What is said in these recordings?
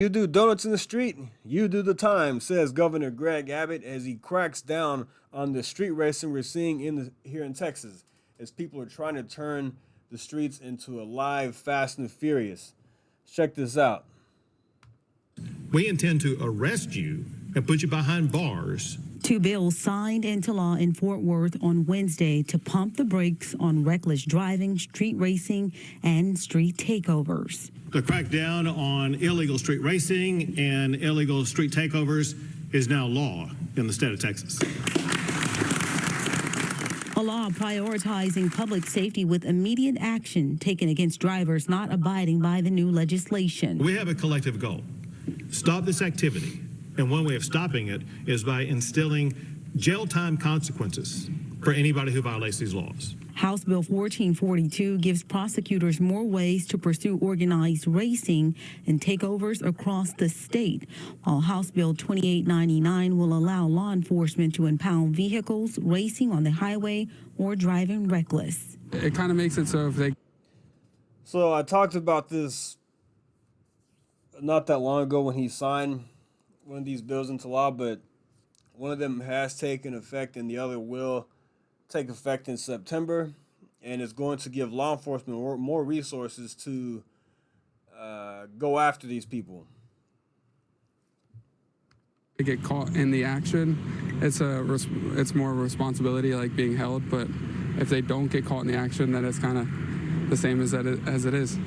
You do donuts in the street, you do the time, says Governor Greg Abbott as he cracks down on the street racing we're seeing here in Texas, as people are trying to turn the streets into a live Fast and Furious. Check this out. We intend to arrest you and put you behind bars. Two bills signed into law in Fort Worth on Wednesday to pump the brakes on reckless driving, street racing, and street takeovers. The crackdown on illegal street racing and illegal street takeovers is now law in the state of Texas. A law prioritizing public safety with immediate action taken against drivers not abiding by the new legislation. We have a collective goal. Stop this activity. And one way of stopping it is by instilling jail time consequences for anybody who violates these laws. House Bill 1442 gives prosecutors more ways to pursue organized racing and takeovers across the state, while House Bill 2899 will allow law enforcement to impound vehicles racing on the highway or driving reckless. It kind of makes it so if they... So I talked about this not that long ago when he signed one of these bills into law, but one of them has taken effect and the other will take effect in September, and it's going to give law enforcement more resources to go after these people. They get caught in the action, it's more responsibility, like being held, but if they don't get caught in the action, then it's kind of the same as it is.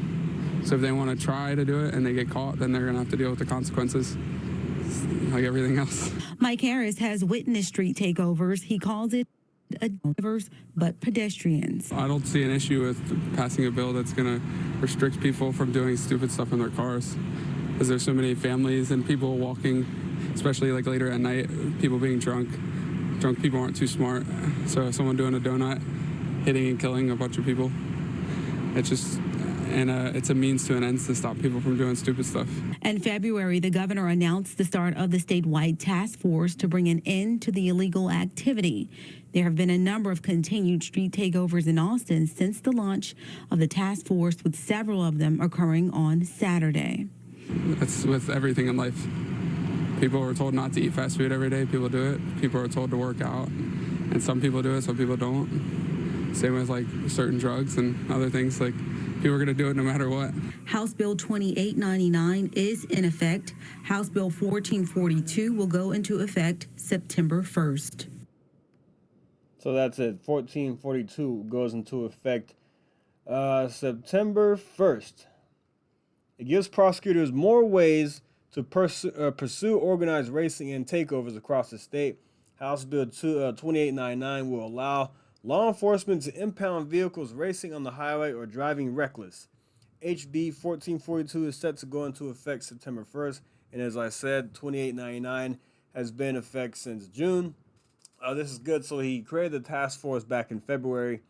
So if they want to try to do it and they get caught, then they're going to have to deal with the consequences like everything else. Mike Harris has witnessed street takeovers. He calls it drivers, but pedestrians. I don't see an issue with passing a bill that's going to restrict people from doing stupid stuff in their cars, because there's so many families and people walking, especially like later at night, people being drunk. Drunk people aren't too smart. So someone doing a donut, hitting and killing a bunch of people, it's just... And it's a means to an end to stop people from doing stupid stuff. In February, the governor announced the start of the statewide task force to bring an end to the illegal activity. There have been a number of continued street takeovers in Austin since the launch of the task force, with several of them occurring on Saturday. That's with everything in life. People are told not to eat fast food every day. People do it. People are told to work out. And some people do it, some people don't. Same with like certain drugs and other things. Like, people are going to do it no matter what. House Bill 2899 is in effect. House Bill 1442 will go into effect September 1st. So that's it. 1442 goes into effect September 1st. It gives prosecutors more ways to pursue organized racing and takeovers across the state. House Bill 2899 will allow law enforcement to impound vehicles racing on the highway or driving reckless. HB 1442 is set to go into effect September 1st, and as I said, 2899 has been in effect since June. This is good. So he created the task force back in February,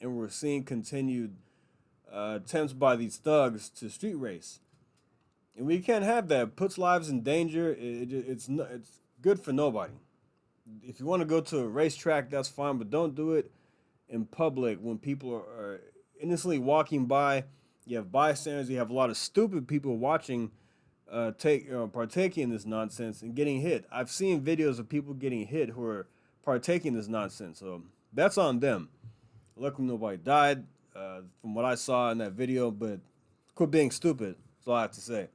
and we're seeing continued attempts by these thugs to street race. And we can't have that. It puts lives in danger. It's good for nobody. If you want to go to a racetrack, that's fine, but don't do it in public when people are innocently walking by. You have bystanders. You have a lot of stupid people watching, partaking in this nonsense and getting hit. I've seen videos of people getting hit who are partaking in this nonsense. So that's on them. Luckily, nobody died from what I saw in that video, but quit being stupid. That's all I have to say.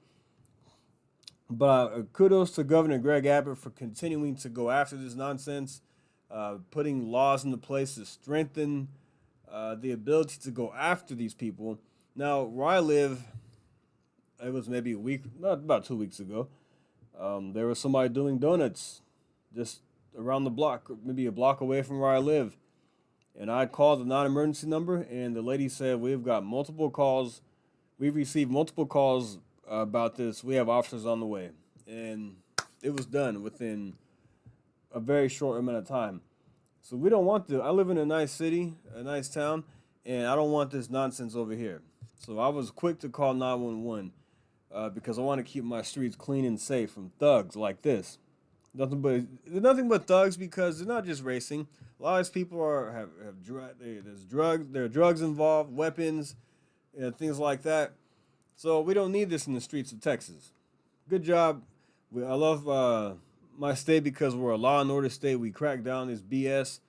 But kudos to Governor Greg Abbott for continuing to go after this nonsense, putting laws into place to strengthen the ability to go after these people. Now, where I live, it was maybe a week, not about 2 weeks ago, there was somebody doing donuts just around the block, maybe a block away from where I live. And I called the non-emergency number, and the lady said, we've got multiple calls. We've received multiple calls about this. We have officers on the way. And it was done within a very short amount of time. So we don't want to. I live in a nice city, a nice town, and I don't want this nonsense over here. So I was quick to call 911 because I want to keep my streets clean and safe from thugs like this. They're nothing but thugs, because they're not just racing. A lot of these people there are drugs involved, weapons, things like that. So we don't need this in the streets of Texas. Good job. I love my state because we're a law and order state. We crack down this BS.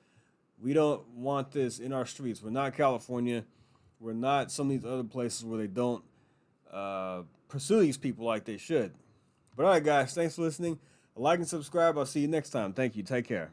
We don't want this in our streets. We're not California. We're not some of these other places where they don't pursue these people like they should. But all right, guys, thanks for listening. Like and subscribe. I'll see you next time. Thank you. Take care.